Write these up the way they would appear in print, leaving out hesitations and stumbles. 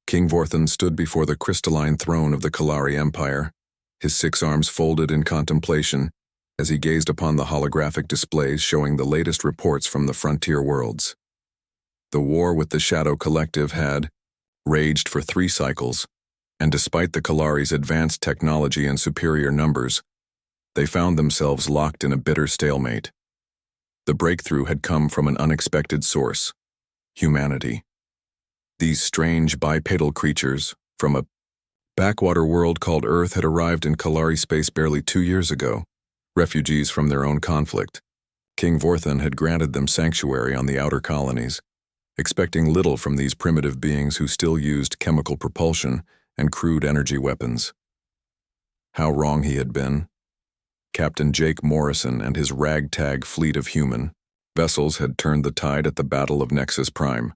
King Vorthan stood before the crystalline throne of the Kalari Empire, his 6 arms folded in contemplation as he gazed upon the holographic displays showing the latest reports from the frontier worlds. The war with the Shadow Collective had raged for 3 cycles, and despite the Kalari's advanced technology and superior numbers, they found themselves locked in a bitter stalemate. The breakthrough had come from an unexpected source: humanity. These strange bipedal creatures, from a backwater world called Earth, had arrived in Kalari space barely 2 years ago, refugees from their own conflict. King Vorthan had granted them sanctuary on the outer colonies, expecting little from these primitive beings who still used chemical propulsion and crude energy weapons. How wrong he had been. Captain Jake Morrison and his ragtag fleet of human vessels had turned the tide at the Battle of Nexus Prime,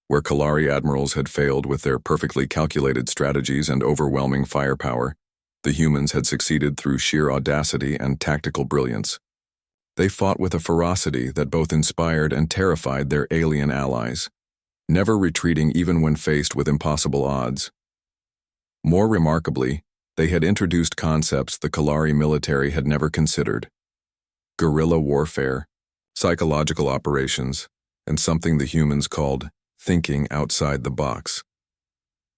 where Kalari admirals had failed with their perfectly calculated strategies and overwhelming firepower. The humans had succeeded through sheer audacity and tactical brilliance. They fought with a ferocity that both inspired and terrified their alien allies, never retreating even when faced with impossible odds. More remarkably, they had introduced concepts the Kalari military had never considered: guerrilla warfare, psychological operations, and something the humans called thinking outside the box.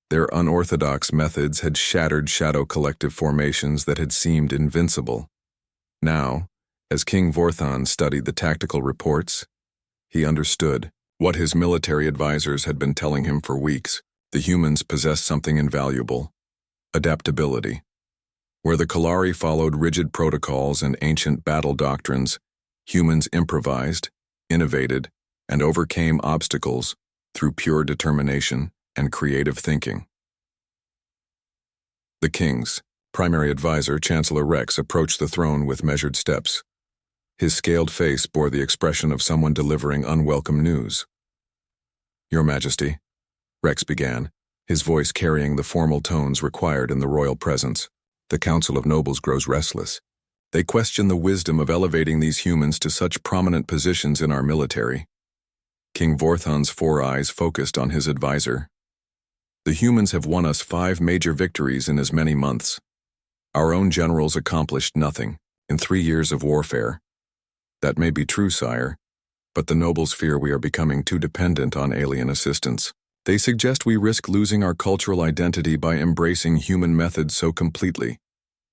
Their unorthodox methods had shattered Shadow Collective formations that had seemed invincible. Now, as King Vorthan studied the tactical reports, he understood what his military advisors had been telling him for weeks. The humans possessed something invaluable: adaptability. Where the Kalari followed rigid protocols and ancient battle doctrines, humans improvised, innovated, and overcame obstacles through pure determination and creative thinking. The king's primary advisor, Chancellor Rex, approached the throne with measured steps. His scaled face bore the expression of someone delivering unwelcome news. "Your Majesty," Rex began, his voice carrying the formal tones required in the royal presence, "the Council of Nobles grows restless. They question the wisdom of elevating these humans to such prominent positions in our military." King Vorthan's 4 eyes focused on his advisor. "The humans have won us 5 major victories in as many months. Our own generals accomplished nothing in 3 years of warfare." "That may be true, sire, but the nobles fear we are becoming too dependent on alien assistance. They suggest we risk losing our cultural identity by embracing human methods so completely."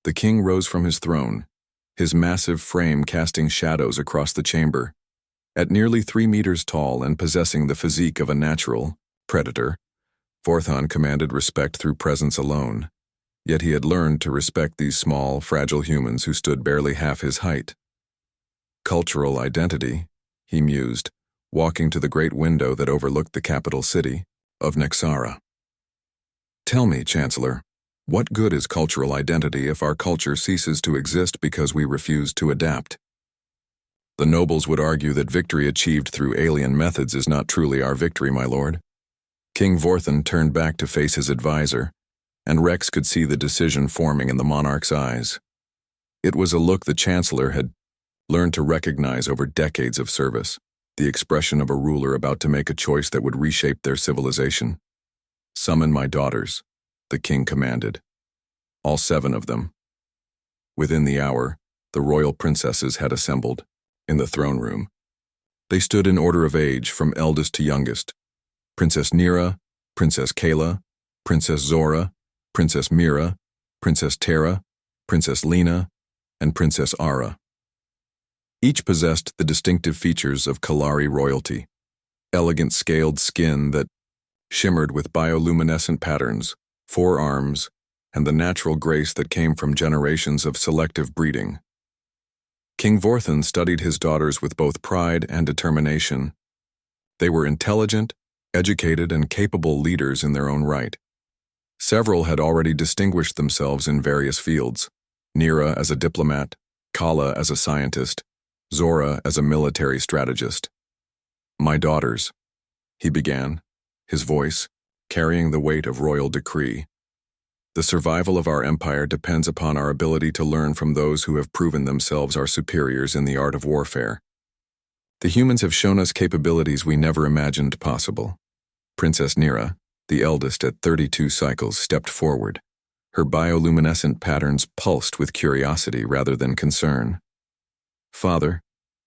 The king rose from his throne, his massive frame casting shadows across the chamber. At nearly 3 meters tall and possessing the physique of a natural predator, Vorthan commanded respect through presence alone. Yet he had learned to respect these small, fragile humans who stood barely half his height. "Cultural identity," he mused, walking to the great window that overlooked the capital city of Nexara. "Tell me, Chancellor, what good is cultural identity if our culture ceases to exist because we refuse to adapt?" "The nobles would argue that victory achieved through alien methods is not truly our victory, my lord." King Vorthan turned back to face his advisor, and Rex could see the decision forming in the monarch's eyes. It was a look the Chancellor had learned to recognize over decades of service, the expression of a ruler about to make a choice that would reshape their civilization. "Summon my daughters," the king commanded. "All 7 of them." Within the hour, the royal princesses had assembled in the throne room. They stood in order of age, from eldest to youngest: Princess Nira, Princess Kayla, Princess Zora, Princess Mira, Princess Tara, Princess Lena, and Princess Ara. Each possessed the distinctive features of Kalari royalty: elegant scaled skin that shimmered with bioluminescent patterns, 4 arms, and the natural grace that came from generations of selective breeding. King Vorthan studied his daughters with both pride and determination. They were intelligent, educated, and capable leaders in their own right. Several had already distinguished themselves in various fields: Nira as a diplomat, Kala as a scientist, Zora as a military strategist. "My daughters," he began, his voice carrying the weight of royal decree. "The survival of our empire depends upon our ability to learn from those who have proven themselves our superiors in the art of warfare. The humans have shown us capabilities we never imagined possible. Princess Nira, The eldest, at 32 cycles, stepped forward. Her bioluminescent patterns pulsed with curiosity rather than concern. Father,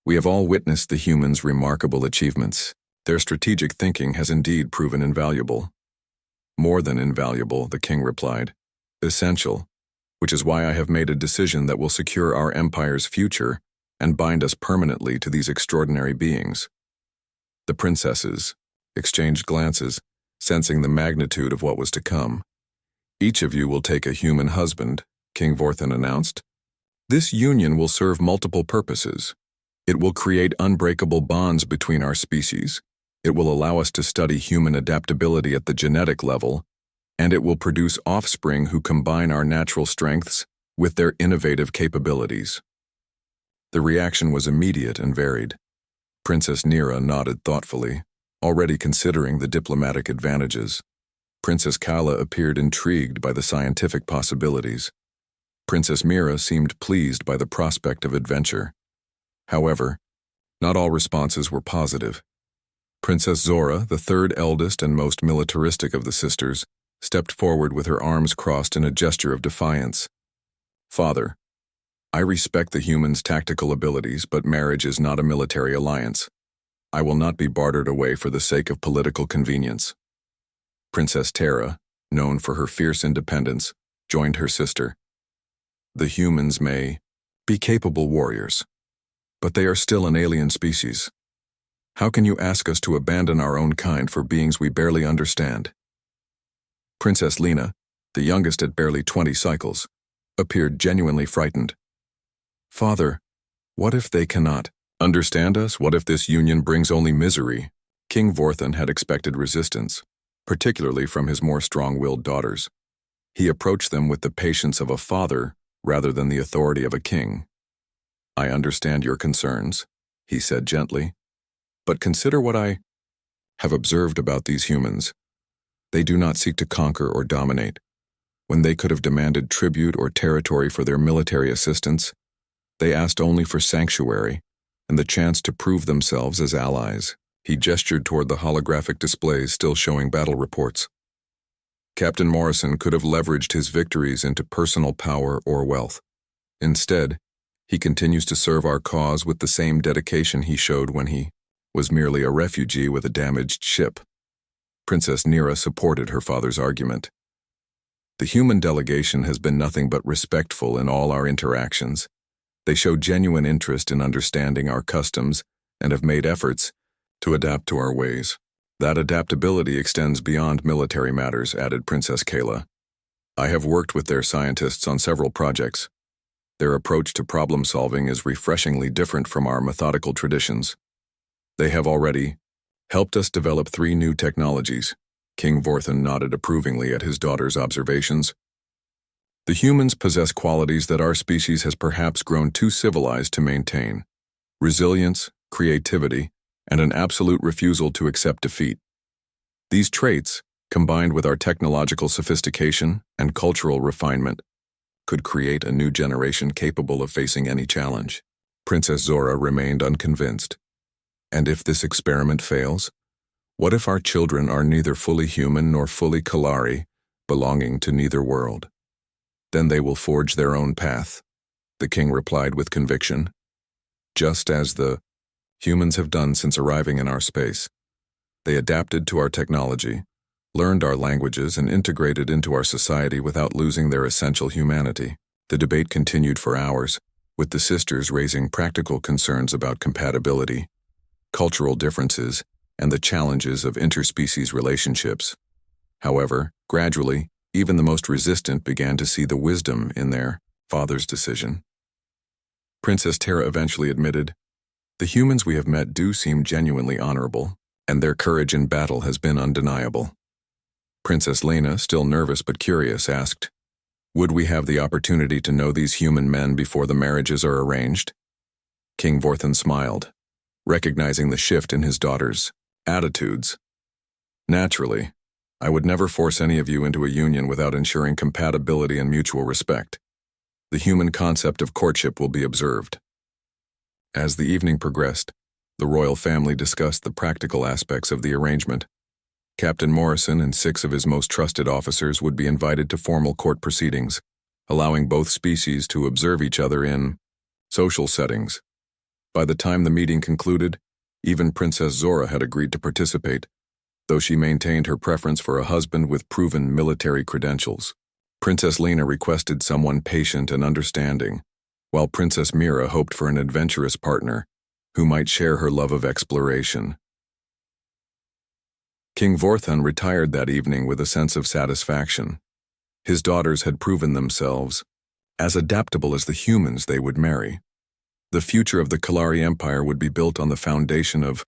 we have all witnessed the humans' remarkable achievements. Their strategic thinking has indeed proven invaluable. More than invaluable, the king replied. Essential, which is why I have made a decision that will secure our empire's future and bind us permanently to these extraordinary beings. The princesses exchanged glances, sensing the magnitude of what was to come. Each of you will take a human husband, King Vorthan announced. This union will serve multiple purposes. It will create unbreakable bonds between our species. It will allow us to study human adaptability at the genetic level, and it will produce offspring who combine our natural strengths with their innovative capabilities. The reaction was immediate and varied. Princess Nira nodded thoughtfully, already considering the diplomatic advantages. Princess Kala appeared intrigued by the scientific possibilities. Princess Mira seemed pleased by the prospect of adventure. However, not all responses were positive. Princess Zora, the third eldest and most militaristic of the sisters, stepped forward with her arms crossed in a gesture of defiance. Father, I respect the humans' tactical abilities, but marriage is not a military alliance. I will not be bartered away for the sake of political convenience. Princess Terra, known for her fierce independence, joined her sister. The humans may be capable warriors, but they are still an alien species. How can you ask us to abandon our own kind for beings we barely understand? Princess Lena, the youngest at barely 20 cycles, appeared genuinely frightened. Father, what if they cannot understand us? What if this union brings only misery? King Vorthan had expected resistance, particularly from his more strong-willed daughters. He approached them with the patience of a father rather than the authority of a king. I understand your concerns, he said gently, but consider what I have observed about these humans. They do not seek to conquer or dominate. When they could have demanded tribute or territory for their military assistance, they asked only for sanctuary and the chance to prove themselves as allies. He gestured toward the holographic displays still showing battle reports. Captain Morrison could have leveraged his victories into personal power or wealth. Instead, he continues to serve our cause with the same dedication he showed when he was merely a refugee with a damaged ship. Princess Nira supported her father's argument. The human delegation has been nothing but respectful in all our interactions. They show genuine interest in understanding our customs and have made efforts to adapt to our ways. That adaptability extends beyond military matters, added Princess Kayla. I have worked with their scientists on several projects. Their approach to problem solving is refreshingly different from our methodical traditions. They have already helped us develop 3 new technologies. King Vorthan nodded approvingly at his daughter's observations. The humans possess qualities that our species has perhaps grown too civilized to maintain: resilience, creativity, and an absolute refusal to accept defeat. These traits, combined with our technological sophistication and cultural refinement, could create a new generation capable of facing any challenge. Princess Zora remained unconvinced. And if this experiment fails, what if our children are neither fully human nor fully Kalari, belonging to neither world? Then they will forge their own path, the king replied with conviction. Just as the humans have done since arriving in our space. They adapted to our technology, learned our languages, and integrated into our society without losing their essential humanity. The debate continued for hours, with the sisters raising practical concerns about compatibility, cultural differences, and the challenges of interspecies relationships. However, gradually, even the most resistant began to see the wisdom in their father's decision. Princess Terra eventually admitted, "The humans we have met do seem genuinely honorable, and their courage in battle has been undeniable." Princess Lena, still nervous but curious, asked, "Would we have the opportunity to know these human men before the marriages are arranged?" King Vorthan smiled, recognizing the shift in his daughter's attitudes. "Naturally, I would never force any of you into a union without ensuring compatibility and mutual respect. The human concept of courtship will be observed." As the evening progressed, the royal family discussed the practical aspects of the arrangement. Captain Morrison and 6 of his most trusted officers would be invited to formal court proceedings, allowing both species to observe each other in social settings. By the time the meeting concluded, even Princess Zora had agreed to participate, though she maintained her preference for a husband with proven military credentials. Princess Lena requested someone patient and understanding, while Princess Mira hoped for an adventurous partner who might share her love of exploration. King Vorthon retired that evening with a sense of satisfaction. His daughters had proven themselves as adaptable as the humans they would marry. The future of the Kalari Empire would be built on the foundation of